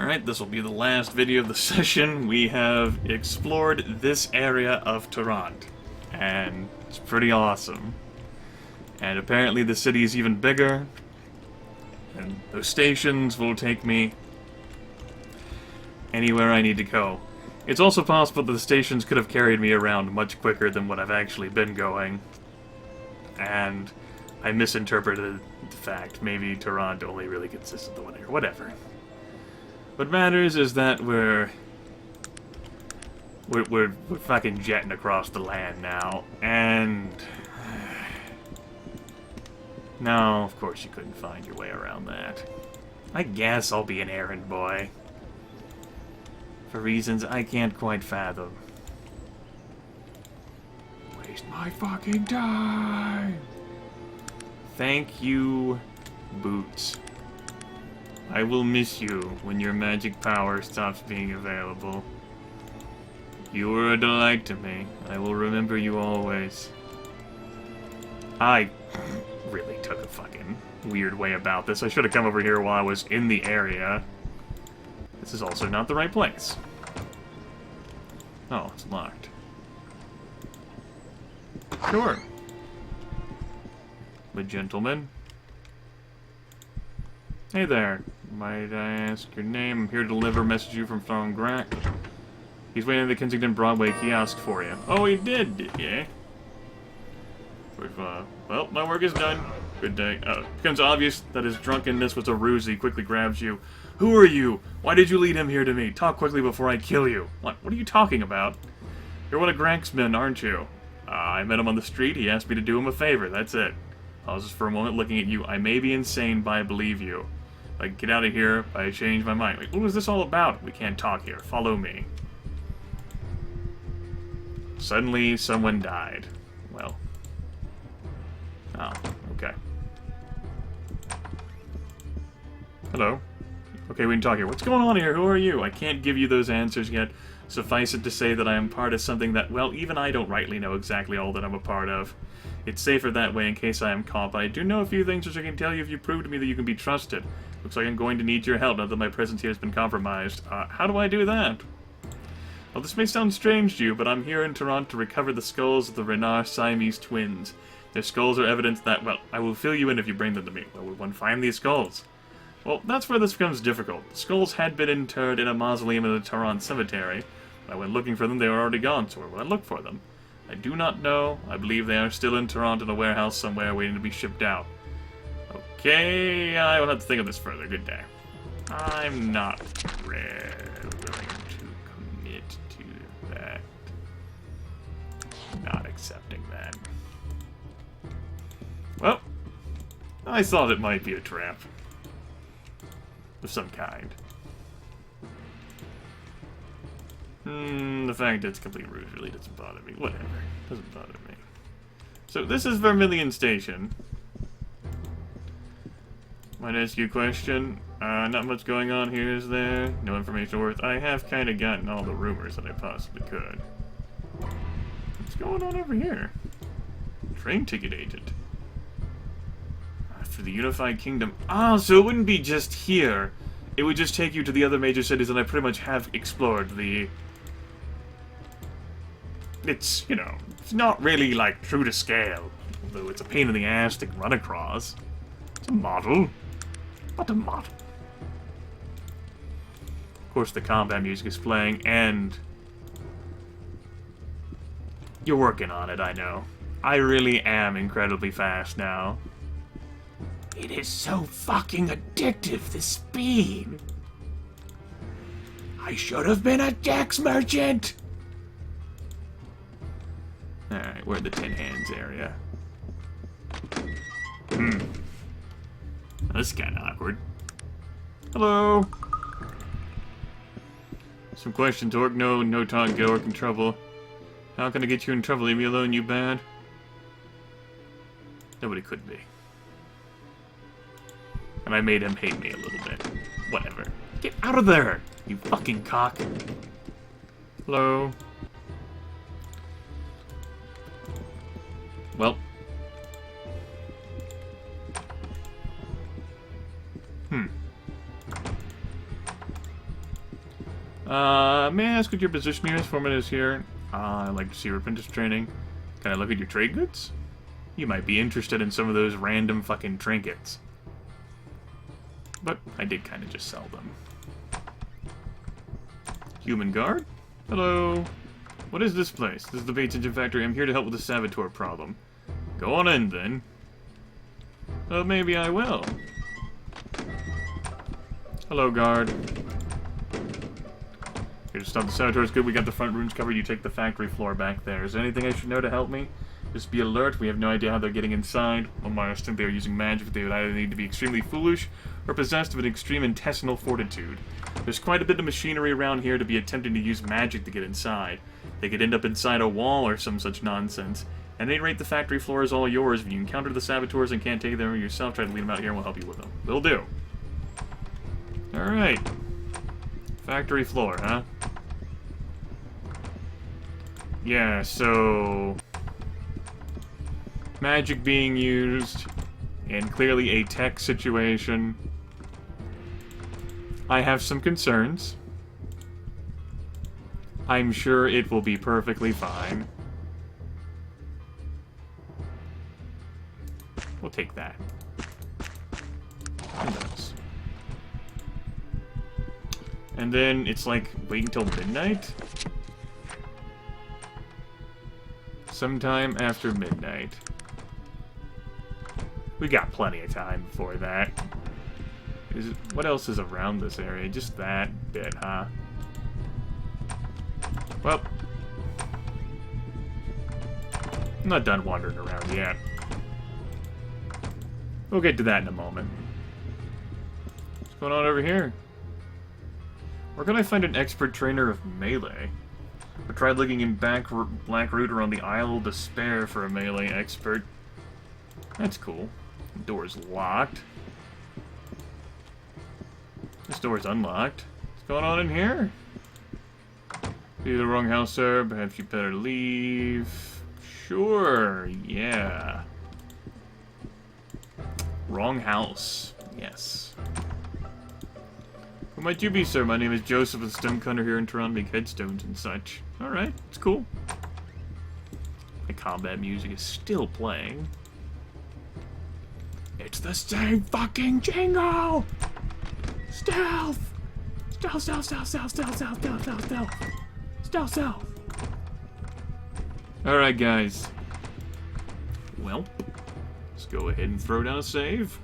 Alright, this will be the last video of the session. We have explored this area of Tarant, and it's pretty awesome. And apparently the city is even bigger, and those stations will take me anywhere I need to go. It's also possible that the stations could have carried me around much quicker than what I've actually been going, and I misinterpreted the fact. Maybe Tarant only really consists of the one area, whatever. What matters is that we're fucking jetting across the land now, and no, of course you couldn't find your way around that. I guess I'll be an errand boy, for reasons I can't quite fathom. Waste my fucking time! Thank you, Boots. I will miss you when your magic power stops being available. You were a delight to me. I will remember you always. I really took a fucking weird way about this. I should have come over here while I was in the area. This is also not the right place. Oh, it's locked. Sure. The gentleman. Hey there. Might I ask your name? I'm here to deliver a message to you from Thong Grack. He's waiting at the Kensington Broadway kiosk for you. Oh, he did you? Well, my work is done. Good day. It becomes obvious that his drunkenness was a ruse. He quickly grabs you. Who are you? Why did you lead him here to me? Talk quickly before I kill you. What are you talking about? You're one of Grank's men, aren't you? I met him on the street. He asked me to do him a favor. That's it. Pauses for a moment looking at you. I may be insane, but I believe you. If I get out of here, I change my mind. Wait, what was this all about? We can't talk here. Follow me. Suddenly, someone died. Well. Oh, okay. Hello. Okay, we can talk here. What's going on here? Who are you? I can't give you those answers yet. Suffice it to say that I am part of something that, well, even I don't rightly know exactly all that I'm a part of. It's safer that way in case I am caught, but I do know a few things which I can tell you if you prove to me that you can be trusted. Looks like I'm going to need your help now that my presence here has been compromised. How do I do that? Well, this may sound strange to you, but I'm here in Toronto to recover the skulls of the Renard Siamese twins. Their skulls are evidence that, well, I will fill you in if you bring them to me. Where would one find these skulls? Well, that's where this becomes difficult. The skulls had been interred in a mausoleum in the Toronto cemetery. When I went looking for them, they were already gone, so where would I look for them? I do not know. I believe they are still in Toronto in a warehouse somewhere waiting to be shipped out. Okay, I will have to think of this further. Good day. I'm not really willing to commit to that. Not accepting that. Well, I thought it might be a trap. Of some kind. The fact that it's complete ruse really doesn't bother me. Whatever. Doesn't bother me. So, this is Vermilion Station. Might I ask you a question? Not much going on here, is there? No information worth. I have kind of gotten all the rumors that I possibly could. What's going on over here? Train ticket agent. For the Unified Kingdom. Ah, so it wouldn't be just here. It would just take you to the other major cities that I pretty much have explored. It's, you know, it's not really, like, true to scale. Although it's a pain in the ass to run across. It's a model. But a model. Of course, the combat music is playing, and you're working on it, I know. I really am incredibly fast now. It is so fucking addictive, this speed. I should have been a Dex merchant. Alright, we're at the Tin Hands area. This is kind of awkward. Hello. Some questions, Orc. No talk, get Orc in trouble. How can I get you in trouble? Leave me alone, you bad. Nobody could be. And I made him hate me a little bit. Whatever. Get out of there, you fucking cock. Hello. Well. May I ask what your position here is? Foreman is here. I'd like to see your apprentice training. Can I look at your trade goods? You might be interested in some of those random fucking trinkets. But I did kind of just sell them. Human guard? Hello. What is this place? This is the Bates Engine Factory. I'm here to help with the saboteur problem. Go on in, then. Oh, maybe I will. Hello, guard. Here to stop the saboteurs. Good, we got the front rooms covered. You take the factory floor back there. Is there anything I should know to help me? Just be alert. We have no idea how they're getting inside. On my estimate, they are using magic. They would either need to be extremely foolish or possessed of an extreme intestinal fortitude. There's quite a bit of machinery around here to be attempting to use magic to get inside. They could end up inside a wall or some such nonsense. At any rate, the factory floor is all yours. If you encounter the saboteurs and can't take them yourself, try to lead them out here and we'll help you with them. Will do. Alright. Factory floor, huh? Yeah, so... magic being used, and clearly a tech situation. I have some concerns. I'm sure it will be perfectly fine. We'll take that. And those. And then it's like, wait until midnight? Sometime after midnight. We got plenty of time before that. What else is around this area? Just that bit, huh? Well, I'm not done wandering around yet. We'll get to that in a moment. What's going on over here? Where can I find an expert trainer of melee? I tried looking in Blackroot or on the Isle of Despair for a melee expert. That's cool. The door's locked. This door's unlocked. What's going on in here? Be the wrong house, sir. Perhaps you better leave. Sure, yeah. Wrong house. Yes. Who might you be, sir? My name is Joseph, a stonecutter here in Toronto, make headstones and such. Alright, it's cool. The combat music is still playing. It's the same fucking jingle! Stealth! Stealth, stealth, stealth, stealth, stealth, stealth, stealth, stealth, stealth. Stealth, stealth. Alright, guys. Well, let's go ahead and throw down a save.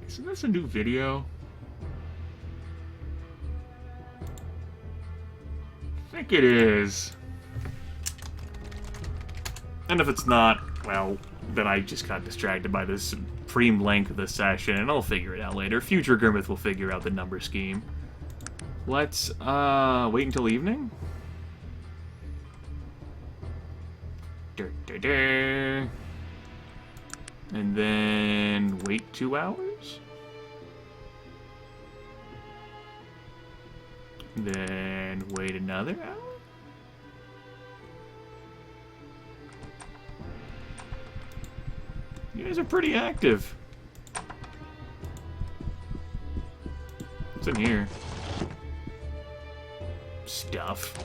Isn't this a new video? I think it is. And if it's not, well, then I just got distracted by the supreme length of the session, and I'll figure it out later. Future Grimith will figure out the number scheme. Let's, wait until evening? And then wait 2 hours? Then wait another hour? You guys are pretty active. What's in here? Stuff.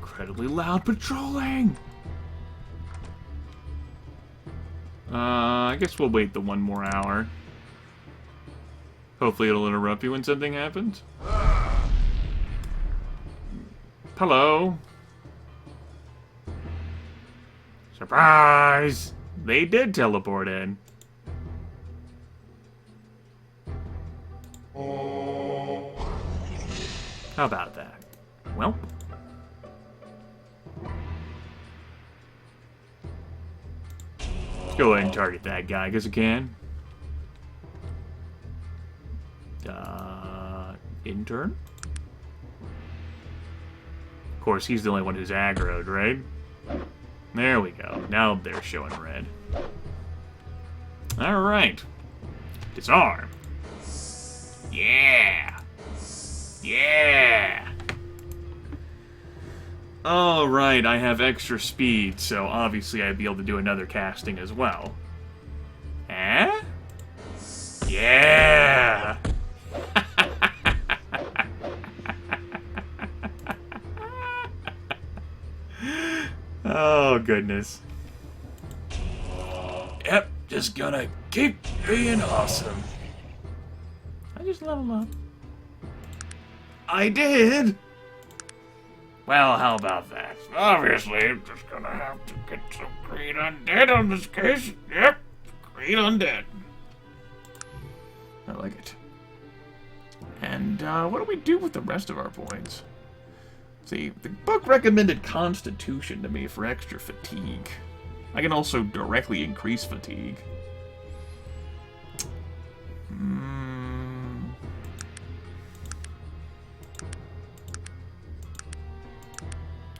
Incredibly loud patrolling! I guess we'll wait the 1 more hour. Hopefully it'll interrupt you when something happens. Hello? Surprise! They did teleport in. How about that? Well. Let's go ahead and target that guy, because I can. Intern? Of course, he's the only one who's aggroed, right? There we go. Now they're showing red. Alright. Disarm. Yeah! Yeah! Alright, I have extra speed, so obviously I'd be able to do another casting as well. Eh? Yeah! Oh, goodness. Yep, just gonna keep being awesome. I just leveled up. I did! Well, how about that? Obviously, I'm just gonna have to get some green undead on this case. Yep, green undead. I like it. And what do we do with the rest of our points? See, the book recommended Constitution to me for extra fatigue. I can also directly increase fatigue.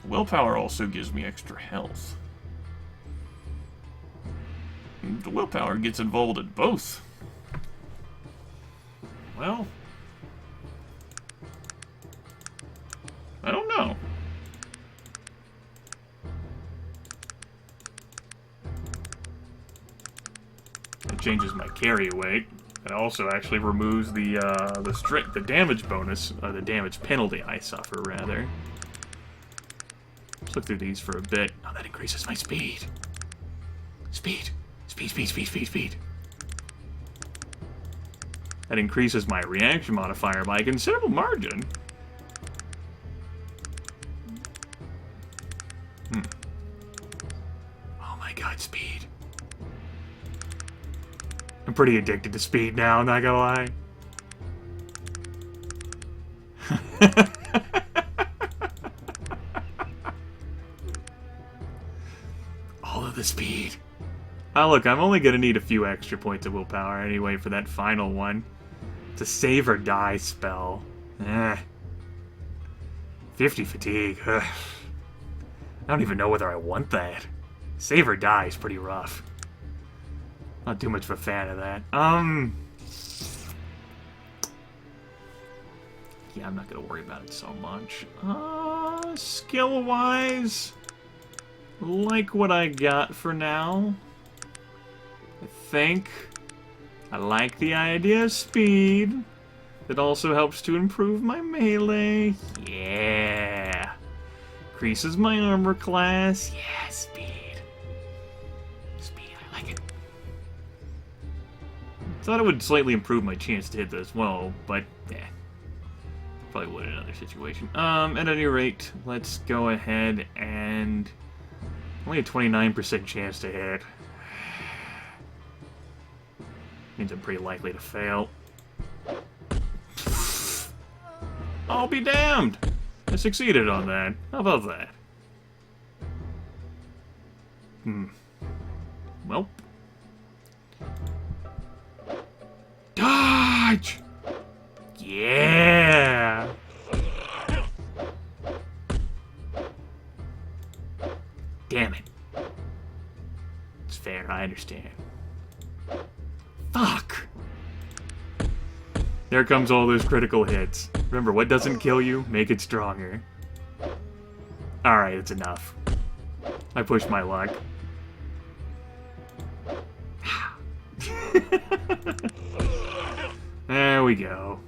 Willpower also gives me extra health. The willpower gets involved in both. Well, I don't know. It changes my carry weight. It also actually removes the damage bonus, the damage penalty I suffer, rather. Let's look through these for a bit. Oh, that increases my speed. Speed. That increases my reaction modifier by a considerable margin. Oh my god, speed. I'm pretty addicted to speed now, I'm not gonna lie. All of the speed. Oh, look, I'm only gonna need a few extra points of willpower anyway for that final one. It's a save or die spell. 50 fatigue. Ugh. I don't even know whether I want that. Save or die is pretty rough. Not too much of a fan of that. Yeah, I'm not gonna worry about it so much. Skill-wise, like what I got for now. I think I like the idea of speed. It also helps to improve my melee. Yeah. Increases my armor class. Yeah, speed. Speed, I like it. Thought it would slightly improve my chance to hit this well, but yeah. Probably would in another situation. At any rate, let's go ahead and only a 29% chance to hit. Means I'm pretty likely to fail. I'll be damned! I succeeded on that. How about that? Well. Dodge! Yeah! Damn it. It's fair, I understand. Fuck! There comes all those critical hits. Remember, what doesn't kill you, make it stronger. Alright, it's enough. I pushed my luck. There we go.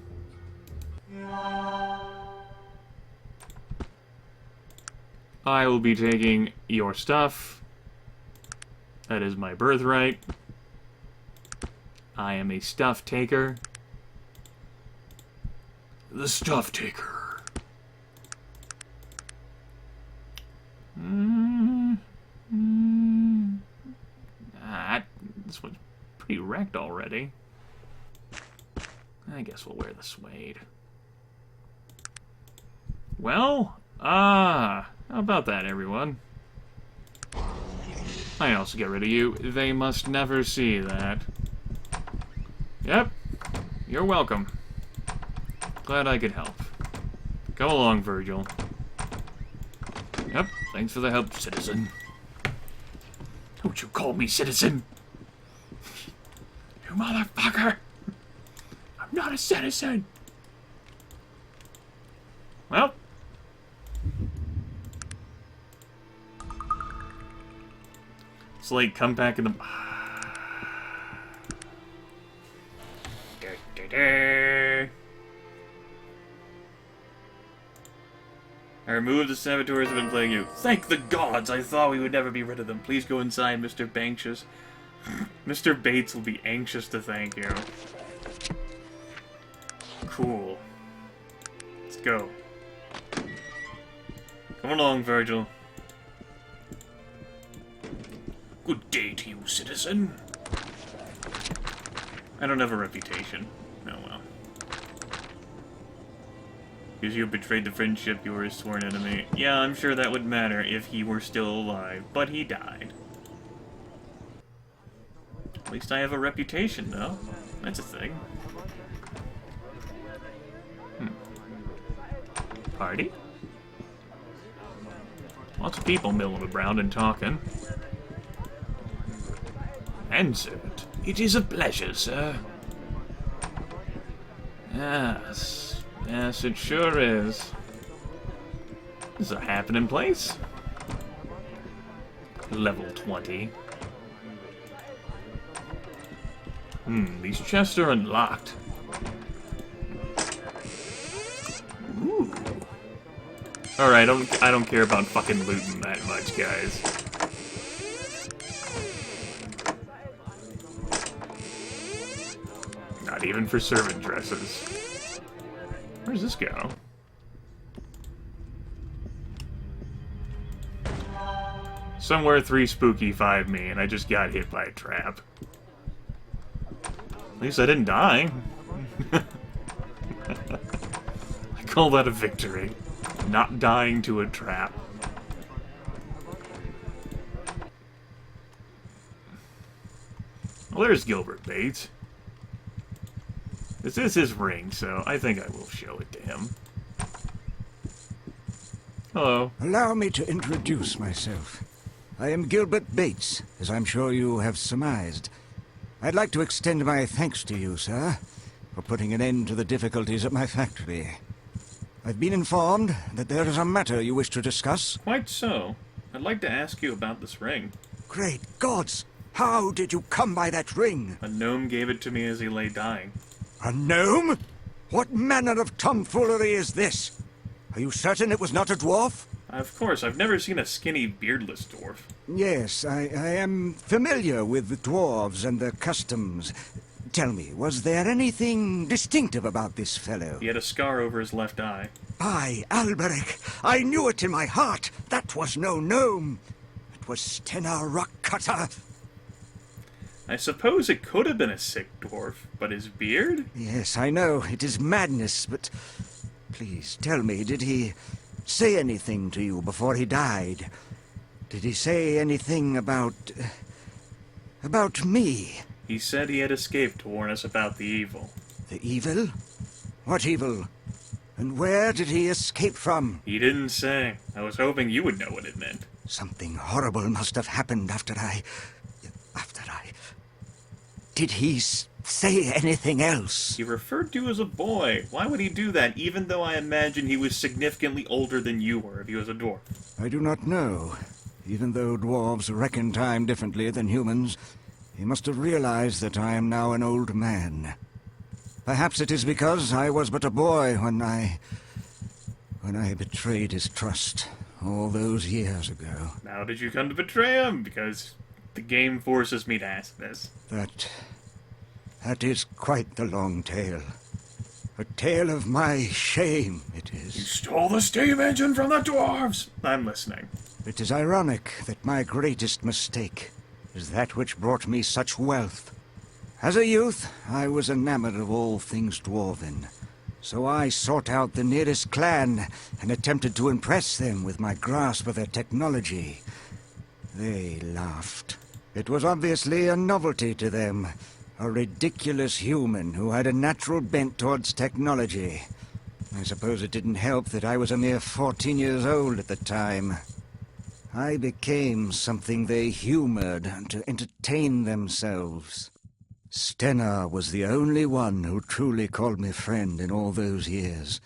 I will be taking your stuff. That is my birthright. I am a stuff taker. The stuff taker. This one's pretty wrecked already. I guess we'll wear the suede. Well, how about that, everyone? I can also get rid of you. They must never see that. Yep, you're welcome. Glad I could help. Go along, Virgil. Yep, thanks for the help, citizen. Don't you call me citizen! You motherfucker! I'm not a citizen! Well. It's like, come back in the... I removed the saboteurs that have been plaguing you. Thank the gods! I thought we would never be rid of them. Please go inside, Mr. Banktious. Mr. Bates will be anxious to thank you. Cool. Let's go. Come along, Virgil. Good day to you, citizen. I don't have a reputation. Oh well. Because you betrayed the friendship, you were a sworn enemy. Yeah, I'm sure that would matter if he were still alive, but he died. At least I have a reputation, though. That's a thing. Party? Lots of people milling around and talking. Answered. It is a pleasure, sir. Yes. Yes, it sure is. This is a happening place. Level 20. These chests are unlocked. Ooh. Alright, I don't care about fucking looting that much, guys. Not even for servant dresses. Where's this go? Somewhere 3 spooky 5 me, and I just got hit by a trap. At least I didn't die. I call that a victory. Not dying to a trap. Well, there's Gilbert Bates. This is his ring, so I think I will show it to him. Hello. Allow me to introduce myself. I am Gilbert Bates, as I'm sure you have surmised. I'd like to extend my thanks to you, sir, for putting an end to the difficulties at my factory. I've been informed that there is a matter you wish to discuss. Quite so. I'd like to ask you about this ring. Great gods! How did you come by that ring? A gnome gave it to me as he lay dying. A gnome? What manner of tomfoolery is this? Are you certain it was not a dwarf? Of course, I've never seen a skinny, beardless dwarf. Yes, I am familiar with the dwarves and their customs. Tell me, was there anything distinctive about this fellow? He had a scar over his left eye. Aye, Alberic. I knew it in my heart. That was no gnome. It was Stennar Rockcutter. I suppose it could have been a sick dwarf, but his beard? Yes, I know. It is madness, but... Please, tell me, did he say anything to you before he died? Did he say anything about me? He said he had escaped to warn us about the evil. The evil? What evil? And where did he escape from? He didn't say. I was hoping you would know what it meant. Something horrible must have happened after I... Did he say anything else? He referred to you as a boy. Why would he do that, even though I imagine he was significantly older than you were if he was a dwarf? I do not know. Even though dwarves reckon time differently than humans, he must have realized that I am now an old man. Perhaps it is because I was but a boy when I betrayed his trust all those years ago. How did you come to betray him? Because the game forces me to ask this. That is quite the long tale. A tale of my shame, it is. You stole the steam engine from the dwarves! I'm listening. It is ironic that my greatest mistake is that which brought me such wealth. As a youth, I was enamored of all things dwarven. So I sought out the nearest clan and attempted to impress them with my grasp of their technology. They laughed. It was obviously a novelty to them. A ridiculous human who had a natural bent towards technology. I suppose it didn't help that I was a mere 14 years old at the time. I became something they humored to entertain themselves. Stennar was the only one who truly called me friend in all those years.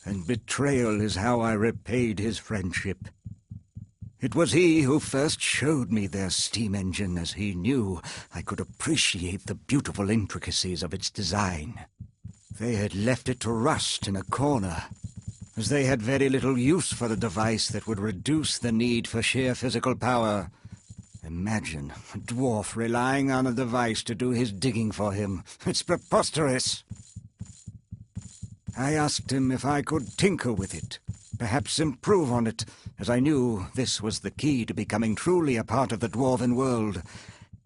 And betrayal is how I repaid his friendship. It was he who first showed me their steam engine, as he knew I could appreciate the beautiful intricacies of its design. They had left it to rust in a corner, as they had very little use for a device that would reduce the need for sheer physical power. Imagine a dwarf relying on a device to do his digging for him. It's preposterous. I asked him if I could tinker with it, perhaps improve on it, as I knew this was the key to becoming truly a part of the dwarven world.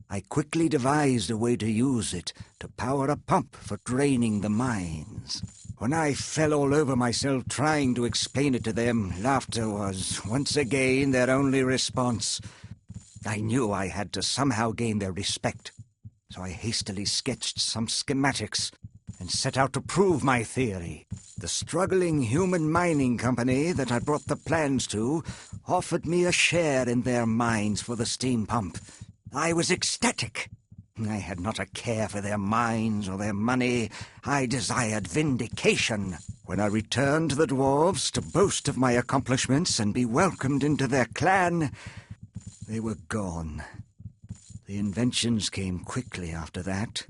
I quickly devised a way to use it to power a pump for draining the mines. When I fell all over myself trying to explain it to them, laughter was, once again, their only response. I knew I had to somehow gain their respect, so I hastily sketched some schematics and set out to prove my theory. The struggling human mining company that I brought the plans to offered me a share in their mines for the steam pump. I was ecstatic. I had not a care for their mines or their money. I desired vindication. When I returned to the dwarves to boast of my accomplishments and be welcomed into their clan, they were gone. The inventions came quickly after that,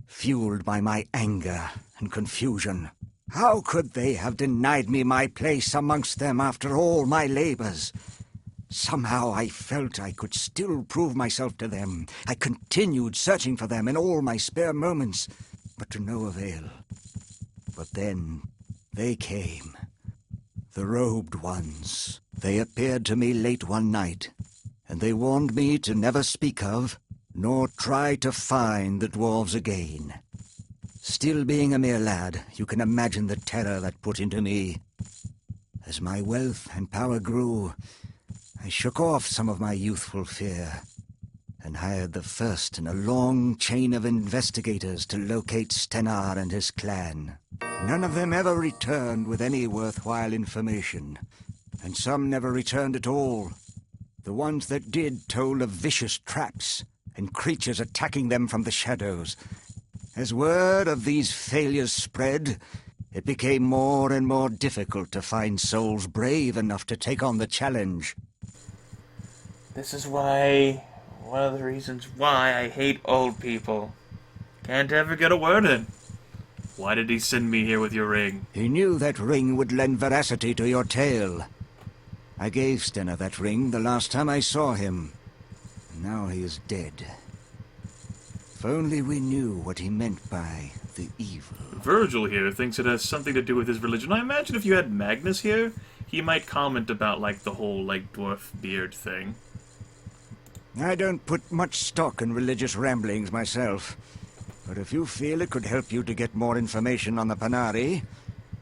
fueled by my anger and confusion. How could they have denied me my place amongst them after all my labors? Somehow I felt I could still prove myself to them. I continued searching for them in all my spare moments, but to no avail. But then they came. The robed ones. They appeared to me late one night, and they warned me to never speak of, nor try to find the dwarves again. Still being a mere lad, you can imagine the terror that put into me. As my wealth and power grew, I shook off some of my youthful fear and hired the first in a long chain of investigators to locate Stenar and his clan. None of them ever returned with any worthwhile information, and some never returned at all. The ones that did told of vicious traps and creatures attacking them from the shadows. As word of these failures spread, it became more and more difficult to find souls brave enough to take on the challenge. This is why, one of the reasons why I hate old people. Can't ever get a word in. Why did he send me here with your ring? He knew that ring would lend veracity to your tale. I gave Stenner that ring the last time I saw him. Now he is dead. If only we knew what he meant by the evil. Virgil here thinks it has something to do with his religion. I imagine if you had Magnus here, he might comment about, like, the whole, like, dwarf beard thing. I don't put much stock in religious ramblings myself, but if you feel it could help you to get more information on the Panari,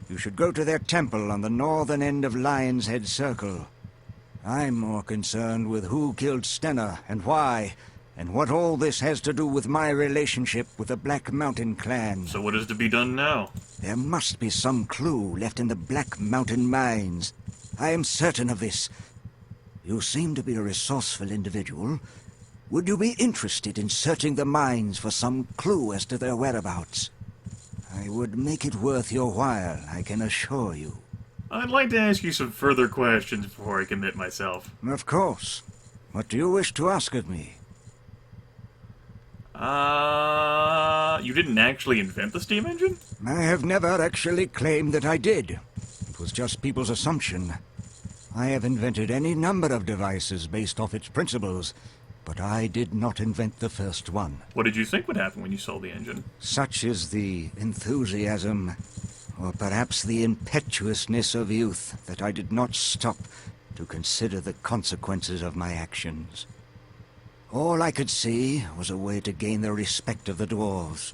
you should go to their temple on the northern end of Lion's Head Circle. I'm more concerned with who killed Stenner and why, and what all this has to do with my relationship with the Black Mountain clan. So what is to be done now? There must be some clue left in the Black Mountain mines. I am certain of this. You seem to be a resourceful individual. Would you be interested in searching the mines for some clue as to their whereabouts? I would make it worth your while, I can assure you. I'd like to ask you some further questions before I commit myself. Of course. What do you wish to ask of me? You didn't actually invent the steam engine? I have never actually claimed that I did. It was just people's assumption. I have invented any number of devices based off its principles, but I did not invent the first one. What did you think would happen when you sold the engine? Such is the enthusiasm, or perhaps the impetuousness of youth, that I did not stop to consider the consequences of my actions. All I could see was a way to gain the respect of the dwarves.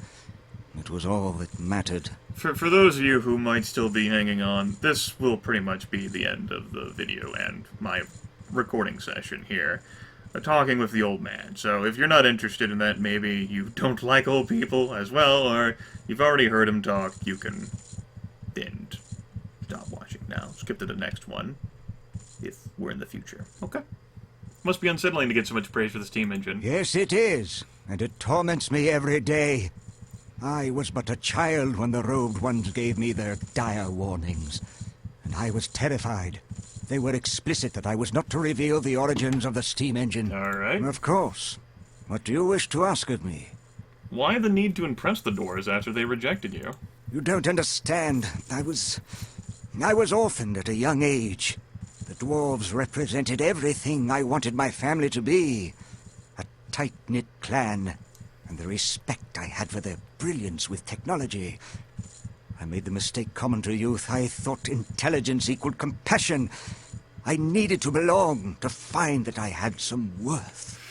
It was all that mattered. For those of you who might still be hanging on, this will pretty much be the end of the video and my recording session here. Talking with the old man. So if you're not interested in that, maybe you don't like old people as well, or you've already heard him talk, you can end. Stop watching now. Skip to the next one, if we're in the future. Okay. Must be unsettling to get so much praise for the steam engine. Yes, it is, and it torments me every day. I was but a child when the robed ones gave me their dire warnings, and I was terrified. They were explicit that I was not to reveal the origins of the steam engine. All right. Of course. What do you wish to ask of me? Why the need to impress the doors after they rejected you? You don't understand. I was orphaned at a young age. The dwarves represented everything I wanted my family to be. A tight-knit clan, and the respect I had for their brilliance with technology. I made the mistake common to youth. I thought intelligence equaled compassion. I needed to belong, to find that I had some worth.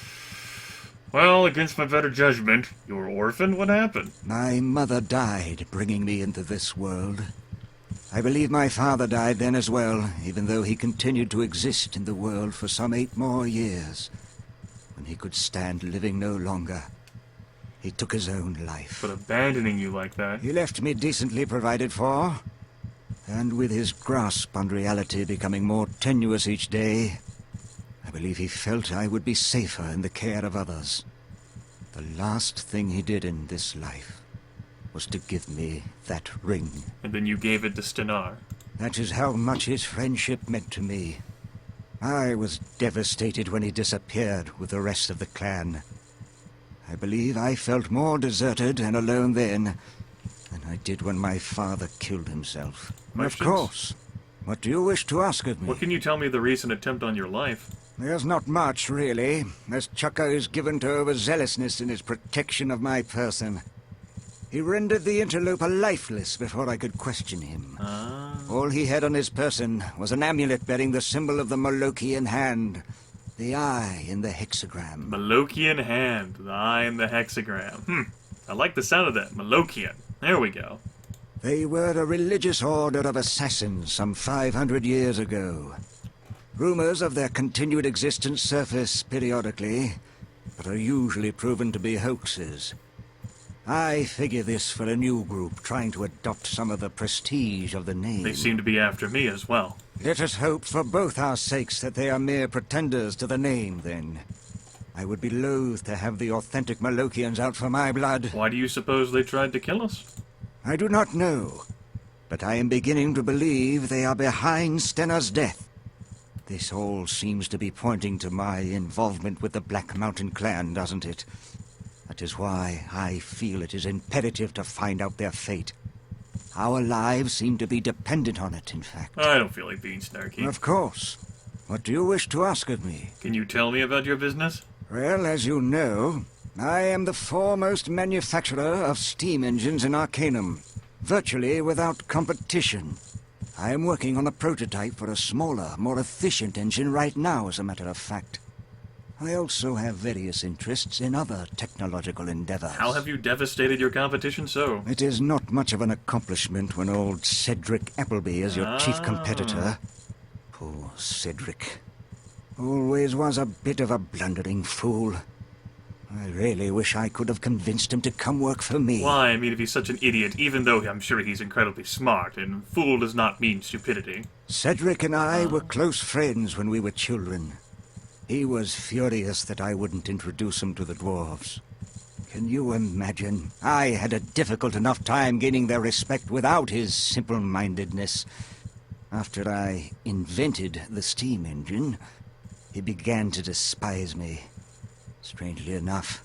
Well, against my better judgment, you were orphaned? What happened? My mother died, bringing me into this world. I believe my father died then as well, even though he continued to exist in the world for some 8 more years. When he could stand living no longer, he took his own life. But abandoning you like that... He left me decently provided for, and with his grasp on reality becoming more tenuous each day, I believe he felt I would be safer in the care of others. The last thing he did in this life was to give me that ring. And then you gave it to Stenar. That is how much his friendship meant to me. I was devastated when he disappeared with the rest of the clan. I believe I felt more deserted and alone then than I did when my father killed himself. Questions? Of course. What do you wish to ask of me? What can you tell me of the recent attempt on your life? There's not much, really, as Chukka is given to overzealousness in his protection of my person. He rendered the interloper lifeless before I could question him. All he had on his person was an amulet bearing the symbol of the Molokian hand, the eye in the hexagram. Molokian hand, the eye in the hexagram. I like the sound of that, Molokian. There we go. They were a religious order of assassins some 500 years ago. Rumors of their continued existence surface periodically, but are usually proven to be hoaxes. I figure this for a new group trying to adopt some of the prestige of the name. They seem to be after me as well. Let us hope for both our sakes that they are mere pretenders to the name, then. I would be loath to have the authentic Molokians out for my blood. Why do you suppose they tried to kill us? I do not know, but I am beginning to believe they are behind Stenar's death. This all seems to be pointing to my involvement with the Black Mountain clan, doesn't it? That is why I feel it is imperative to find out their fate. Our lives seem to be dependent on it, in fact. I don't feel like being snarky. Of course. What do you wish to ask of me? Can you tell me about your business? Well, as you know, I am the foremost manufacturer of steam engines in Arcanum, virtually without competition. I am working on a prototype for a smaller, more efficient engine right now, as a matter of fact. I also have various interests in other technological endeavors. How have you devastated your competition so? It is not much of an accomplishment when old Cedric Appleby is your chief competitor. Poor Cedric. Always was a bit of a blundering fool. I really wish I could have convinced him to come work for me. Why? I mean, if he's such an idiot, even though I'm sure he's incredibly smart, and fool does not mean stupidity. Cedric and I were close friends when we were children. He was furious that I wouldn't introduce him to the dwarves. Can you imagine? I had a difficult enough time gaining their respect without his simple-mindedness. After I invented the steam engine, he began to despise me. Strangely enough,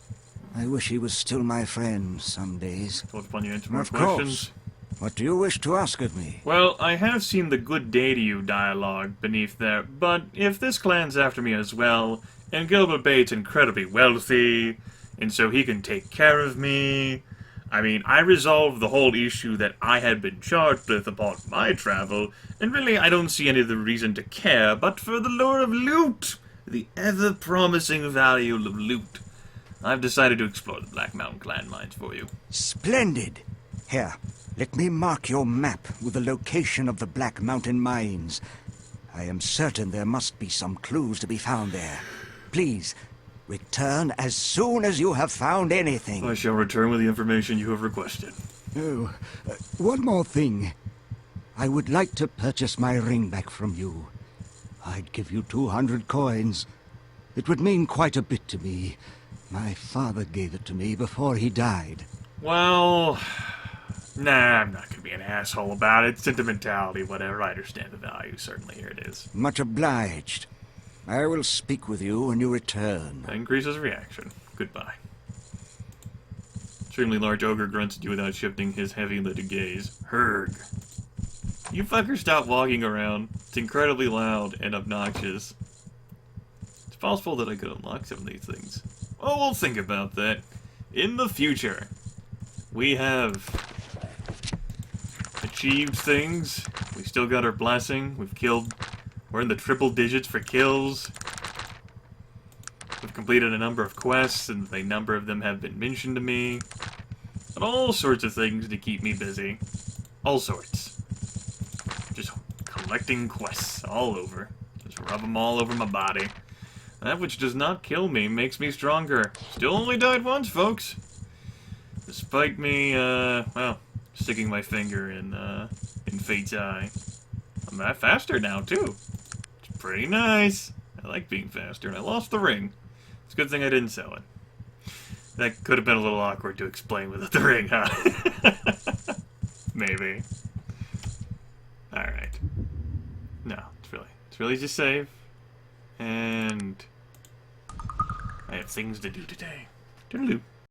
I wish he was still my friend some days. Told upon you answer more Of questions. course. What do you wish to ask of me? Well, I have seen the good day to you dialogue beneath there, but if this clan's after me as well, and Gilbert Bates incredibly wealthy, and so he can take care of me... I mean, I resolved the whole issue that I had been charged with upon my travel, and really I don't see any other reason to care but for the lure of loot, the ever-promising value of loot. I've decided to explore the Black Mountain clan mines for you. Splendid! Here, let me mark your map with the location of the Black Mountain mines. I am certain there must be some clues to be found there. Please, return as soon as you have found anything. I shall return with the information you have requested. Oh, one more thing. I would like to purchase my ring back from you. I'd give you 200 coins. It would mean quite a bit to me. My father gave it to me before he died. Well... Nah, I'm not gonna be an asshole about it. Sentimentality, whatever. I understand the value. Certainly, here it is. Much obliged. I will speak with you when you return. That increases reaction. Goodbye. Extremely large ogre grunts at you without shifting his heavy-lidded gaze. Herg. You fuckers stop walking around. It's incredibly loud and obnoxious. It's possible that I could unlock some of these things. Oh, we'll think about that. In the future, we have achieved things. We still got our blessing. We've killed... We're in the triple digits for kills. We've completed a number of quests, and a number of them have been mentioned to me. And all sorts of things to keep me busy. All sorts. Just collecting quests all over. Just rub them all over my body. That which does not kill me makes me stronger. Still only died once, folks. Despite me, well, sticking my finger in Fate's eye. I'm that faster now, too. It's pretty nice. I like being faster, and I lost the ring. It's a good thing I didn't sell it. That could have been a little awkward to explain without the ring, huh? Maybe. Alright. No, it's really just save. And I have things to do today. Toodaloo.